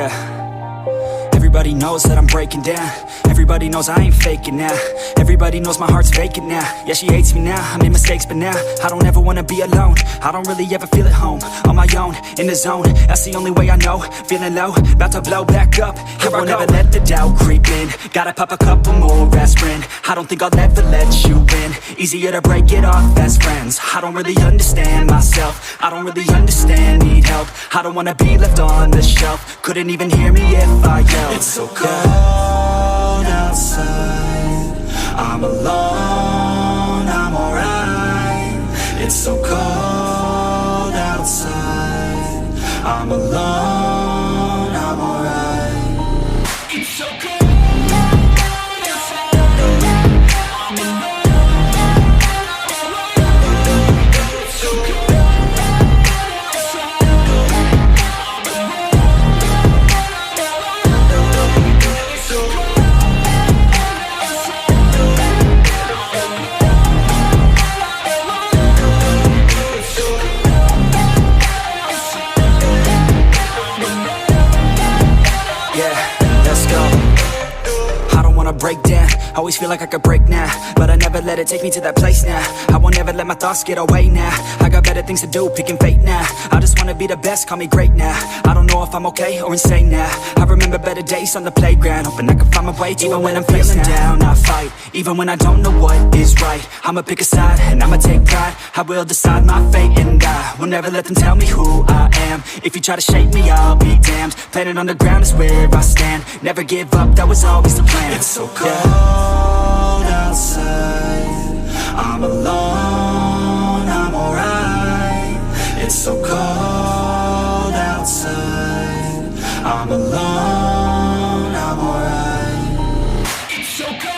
Yeah. Everybody knows that I'm breaking down. Everybody knows I ain't faking now. Everybody knows my heart's vacant now. Yeah, she hates me now, I made mistakes but now I don't ever wanna be alone. I don't really ever feel at home. On my own, in the zone, that's the only way I know. Feeling low, about to blow back up. Here I won't ever let the doubt creep in. Gotta pop a couple more aspirin. I don't think I'll ever let you in. Easier to break it off as friends. I don't really understand myself. I don't really understand, need help. I don't wanna be left on the shelf. Couldn't even hear me if I yelled. It's so cold outside, I'm alone, I'm alright. It's so cold outside, I'm alone, I'm alright. It's so cold. Break down, always feel like I could break now, but I never let it take me to that place now. I won't ever let my thoughts get away now. I got better things to do, picking fate now. I just wanna be the best, call me great now. I don't know if I'm okay or insane now. I remember better days on the playground, hoping I can find my way to even when I'm feeling down, I fight, even when I don't know what is right. I'ma pick a side, and I'ma take pride. I will decide my fate, and I will never let them tell me who I am. If you try to shape me, I'll be damned. Planet on the ground is where I stand. Never give up, that was always the plan. It's so cold outside, I'm alone, I'm alright. It's so cold outside, I'm alone, I'm alright. It's so cold.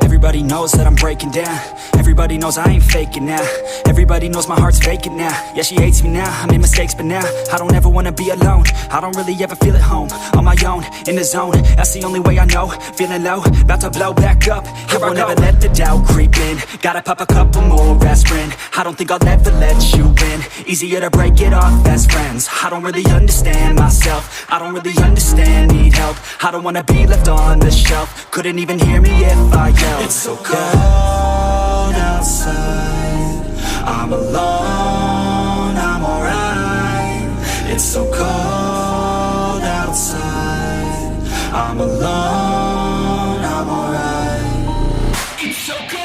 Everybody knows that I'm breaking down. Everybody knows I ain't faking now. Everybody knows my heart's vacant now. Yeah, she hates me now, I made mistakes but now I don't ever wanna be alone. I don't really ever feel at home. On my own, in the zone, that's the only way I know. Feeling low, about to blow back up. Here I won't ever let the doubt creep in. Gotta pop a couple more aspirin. I don't think I'll ever let you in. Easier to break it off as friends. I don't really understand myself. I don't really understand, need help. I don't wanna be left on the shelf. Couldn't even hear me if I yelled. It's so cold outside, I'm alone, I'm alright. It's so cold outside, I'm alone, I'm alright. It's so cold.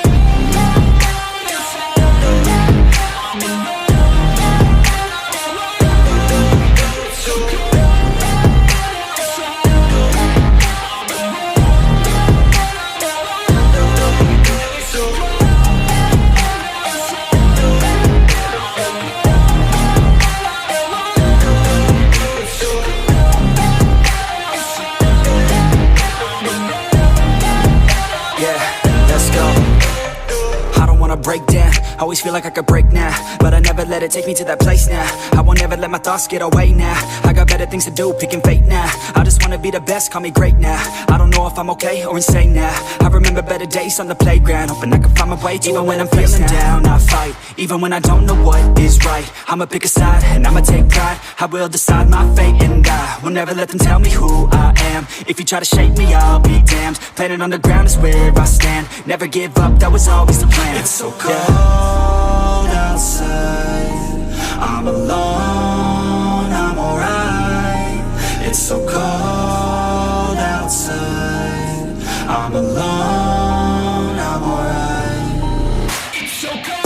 Break down, always feel like I could break now, but I never let it take me to that place now. I won't ever let my thoughts get away now. I got better things to do, picking fate now. I just wanna be the best, call me great now. I don't know if I'm okay or insane now. I remember better days on the playground, hoping I can find my way to even when I'm feeling down, I fight, even when I don't know what is right. I'ma pick a side, and I'ma take pride. I will decide my fate, and I will never let them tell me who I am. If you try to shape me, I'll be damned. Planet on the ground is where I stand. Never give up, that was always the plan. It's so cold outside, I'm alone, alone, I'm alright. It's so cold.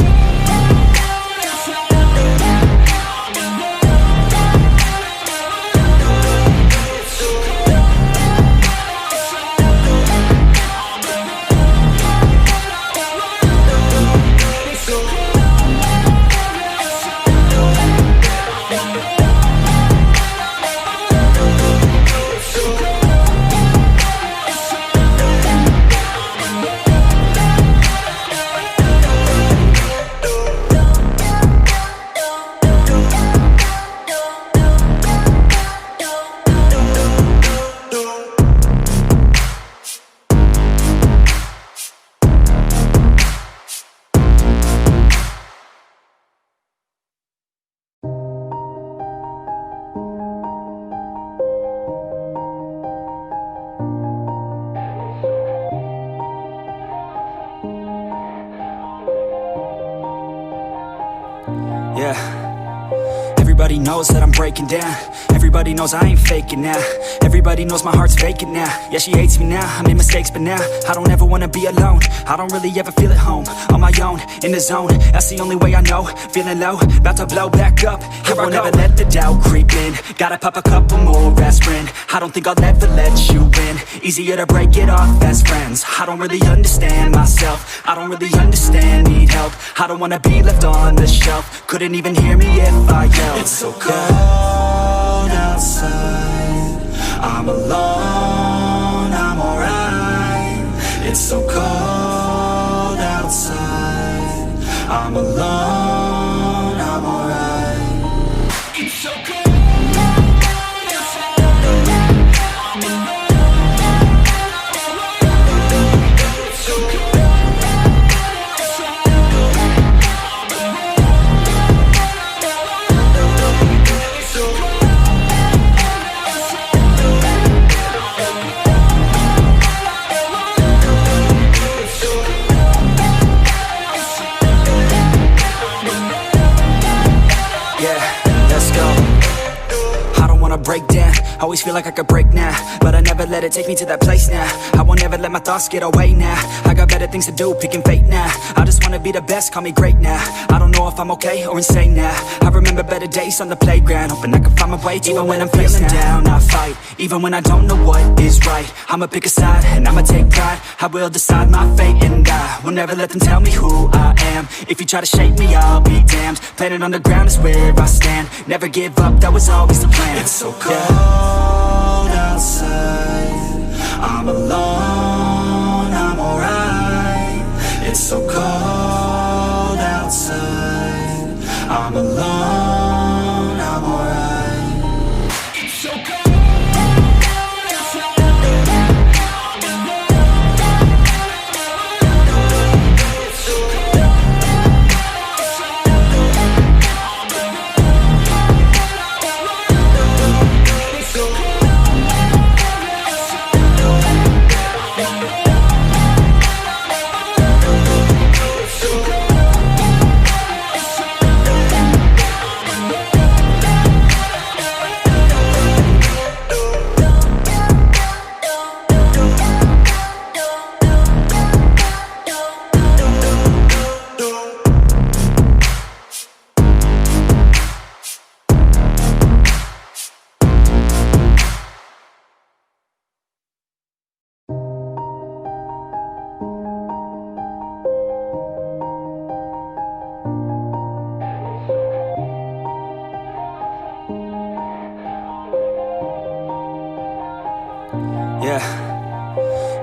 Yeah, everybody knows that I'm breaking down. Everybody knows I ain't faking now. Everybody knows my heart's vacant now. Yeah, she hates me now, I made mistakes but now I don't ever wanna be alone. I don't really ever feel at home. On my own, in the zone, that's the only way I know. Feeling low, about to blow back up. Here I won't ever let the doubt creep in. Gotta pop a couple more aspirin. I don't think I'll ever let you in. Easier to break it off best friends. I don't really understand myself. I don't really understand, need help. I don't wanna be left on the shelf. Couldn't even hear me if I yelled. It's so cold outside, I'm alone, I'm alright. It's so cold outside, I'm alone, I'm alright. It's so cold. Break down, always feel like I could break now, but I never let it take me to that place now. I won't ever let my thoughts get away now. I got better things to do, picking fate now. I just wanna be the best, call me great now. I don't know if I'm okay or insane now. I remember better days on the playground, hoping I can find my way. Even when I'm feeling down, I fight. Even when I don't know what is right, I'ma pick a side and I'ma take pride. I will decide my fate and I will never let them tell me who I am. If you try to shape me, I'll be damned. Planet on the ground is where I stand. Never give up, that was always the plan. It's so cold outside, I'm alone, I'm alright. It's so cold outside, I'm alone, I'm alright. It's so cold. Yeah,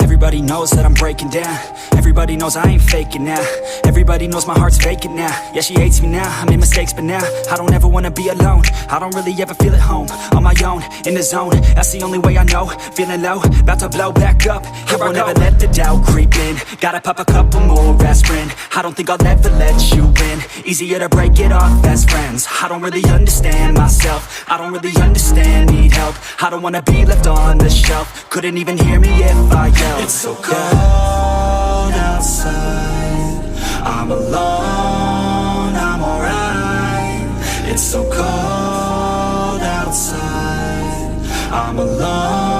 everybody knows that I'm breaking down. Everybody knows I ain't faking now. Everybody knows my heart's vacant now. Yeah, she hates me now, I made mistakes but now I don't ever wanna be alone. I don't really ever feel at home. On my own, in the zone, that's the only way I know. Feeling low, about to blow back up. Here I won't ever let the doubt creep in. Gotta pop a couple more aspirin. I don't think I'll ever let you in. Easier to break it off best friends. I don't really understand myself. I don't really understand, need help. I don't wanna be left on the shelf. Couldn't even hear me if I yelled. It's so cold outside, I'm alone, I'm alright. It's so cold outside, I'm alone.